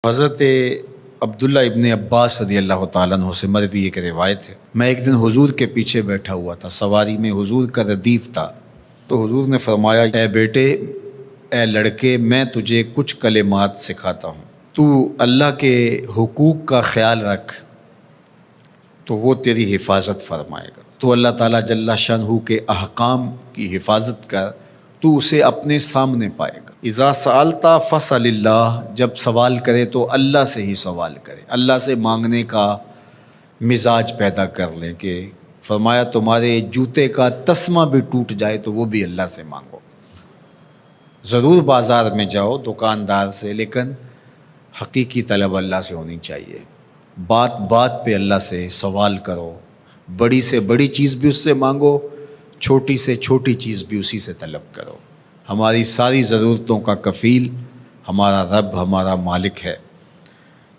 حضرت عبداللہ ابن عباس رضی اللہ تعالیٰ عنہ سے مروی ایک روایت ہے، میں ایک دن حضور کے پیچھے بیٹھا ہوا تھا، سواری میں حضور کا ردیف تھا، تو حضور نے فرمایا، اے بیٹے، اے لڑکے، میں تجھے کچھ کلمات سکھاتا ہوں، تو اللہ کے حقوق کا خیال رکھ تو وہ تیری حفاظت فرمائے گا۔ تو اللہ تعالیٰ جل شانہ کے احکام کی حفاظت کر، تو اسے اپنے سامنے پائے گا۔ اذا سألت فاسأل اللہ، جب سوال کرے تو اللہ سے ہی سوال کرے، اللہ سے مانگنے کا مزاج پیدا کر لیں کہ فرمایا تمہارے جوتے کا تسمہ بھی ٹوٹ جائے تو وہ بھی اللہ سے مانگو۔ ضرور بازار میں جاؤ دکاندار سے، لیکن حقیقی طلب اللہ سے ہونی چاہیے۔ بات بات پہ اللہ سے سوال کرو، بڑی سے بڑی چیز بھی اس سے مانگو، چھوٹی سے چھوٹی چیز بھی اسی سے طلب کرو۔ ہماری ساری ضرورتوں کا کفیل ہمارا رب، ہمارا مالک ہے۔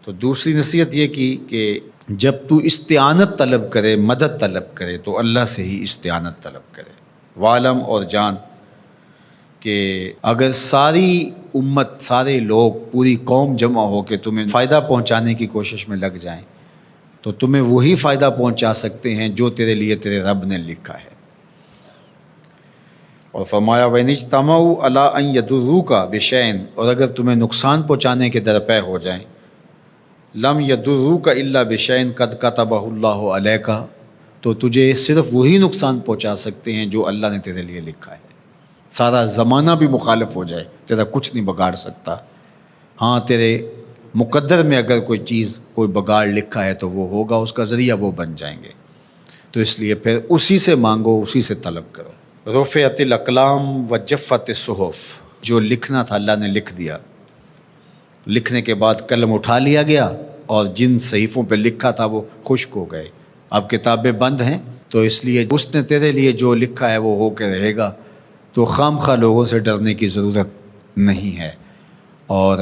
تو دوسری نصیحت یہ کی کہ جب تو استعانت طلب کرے، مدد طلب کرے تو اللہ سے ہی استعانت طلب کرے۔ وعلم، اور جان کہ اگر ساری امت، سارے لوگ، پوری قوم جمع ہو کے تمہیں فائدہ پہنچانے کی کوشش میں لگ جائیں تو تمہیں وہی فائدہ پہنچا سکتے ہیں جو تیرے لیے تیرے رب نے لکھا ہے۔ اور فرمایا وَإِنِ اجْتَمَعُوا عَلَىٰ أَن يَضُرُّوكَ بِشَيْءٍ، اور اگر تمہیں نقصان پہنچانے کے درپے ہو جائیں، لَمْ يَضُرُّوكَ إِلَّا بِشَيْءٍ قَدْ كَتَبَهُ اللَّهُ عَلَيْكَ، تو تجھے صرف وہی نقصان پہنچا سکتے ہیں جو اللہ نے تیرے لیے لکھا ہے۔ سارا زمانہ بھی مخالف ہو جائے، تیرا کچھ نہیں بگاڑ سکتا۔ ہاں، تیرے مقدر میں اگر کوئی چیز، کوئی بگاڑ لکھا ہے تو وہ ہوگا، اس کا ذریعہ وہ بن جائیں گے۔ تو اس لیے پھر اسی سے مانگو، اسی سے طلب کرو۔ رفعت الاقلام وجفت الصحف، جو لکھنا تھا اللہ نے لکھ دیا، لکھنے کے بعد قلم اٹھا لیا گیا اور جن صحیفوں پہ لکھا تھا وہ خشک ہو گئے۔ اب کتابیں بند ہیں، تو اس لیے اس نے تیرے لیے جو لکھا ہے وہ ہو کے رہے گا، تو خام خواہ لوگوں سے ڈرنے کی ضرورت نہیں ہے، اور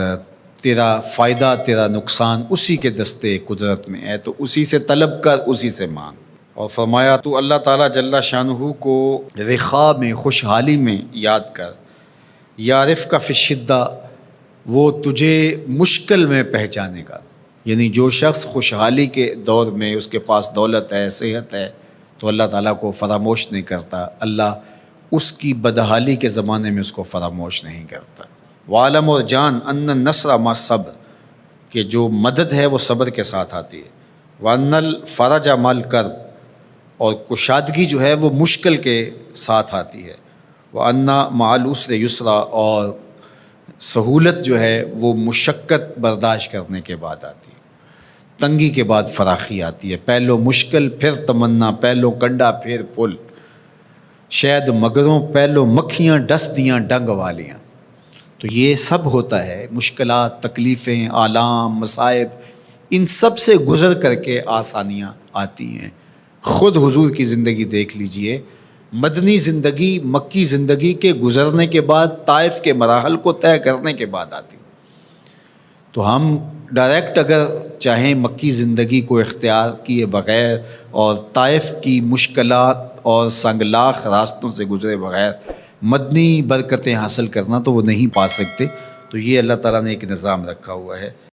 تیرا فائدہ، تیرا نقصان اسی کے دستے قدرت میں ہے، تو اسی سے طلب کر، اسی سے مانگ۔ اور فرمایا تو اللہ تعالیٰ جل شانہ کو رخاء میں، خوشحالی میں یاد کر، یعرفک فی الشدہ، وہ تجھے مشکل میں پہچانے گا۔ یعنی جو شخص خوشحالی کے دور میں اس کے پاس دولت ہے، صحت ہے، تو اللہ تعالیٰ کو فراموش نہیں کرتا، اللہ اس کی بدحالی کے زمانے میں اس کو فراموش نہیں کرتا۔ وعلم، اور جان، ان النصر مع الصبر، کہ جو مدد ہے وہ صبر کے ساتھ آتی ہے۔ وان الفرج مع الکرب، اور کشادگی جو ہے وہ مشکل کے ساتھ آتی ہے۔ وان مع العسر یسرا، اور سہولت جو ہے وہ مشقت برداشت کرنے کے بعد آتی ہے، تنگی کے بعد فراخی آتی ہے۔ پہلو مشکل پھر تمنا، پہلو کنڈا پھر پھول، شاید مگروں پہلو مکھیاں ڈس دیاں ڈنگ والیاں۔ تو یہ سب ہوتا ہے، مشکلات، تکلیفیں، آلام، مصائب، ان سب سے گزر کر کے آسانیاں آتی ہیں۔ خود حضور کی زندگی دیکھ لیجئے، مدنی زندگی مکی زندگی کے گزرنے کے بعد، طائف کے مراحل کو طے کرنے کے بعد آتی۔ تو ہم ڈائریکٹ اگر چاہیں مکی زندگی کو اختیار کیے بغیر اور طائف کی مشکلات اور سنگلاخ راستوں سے گزرے بغیر مدنی برکتیں حاصل کرنا، تو وہ نہیں پا سکتے۔ تو یہ اللہ تعالیٰ نے ایک نظام رکھا ہوا ہے۔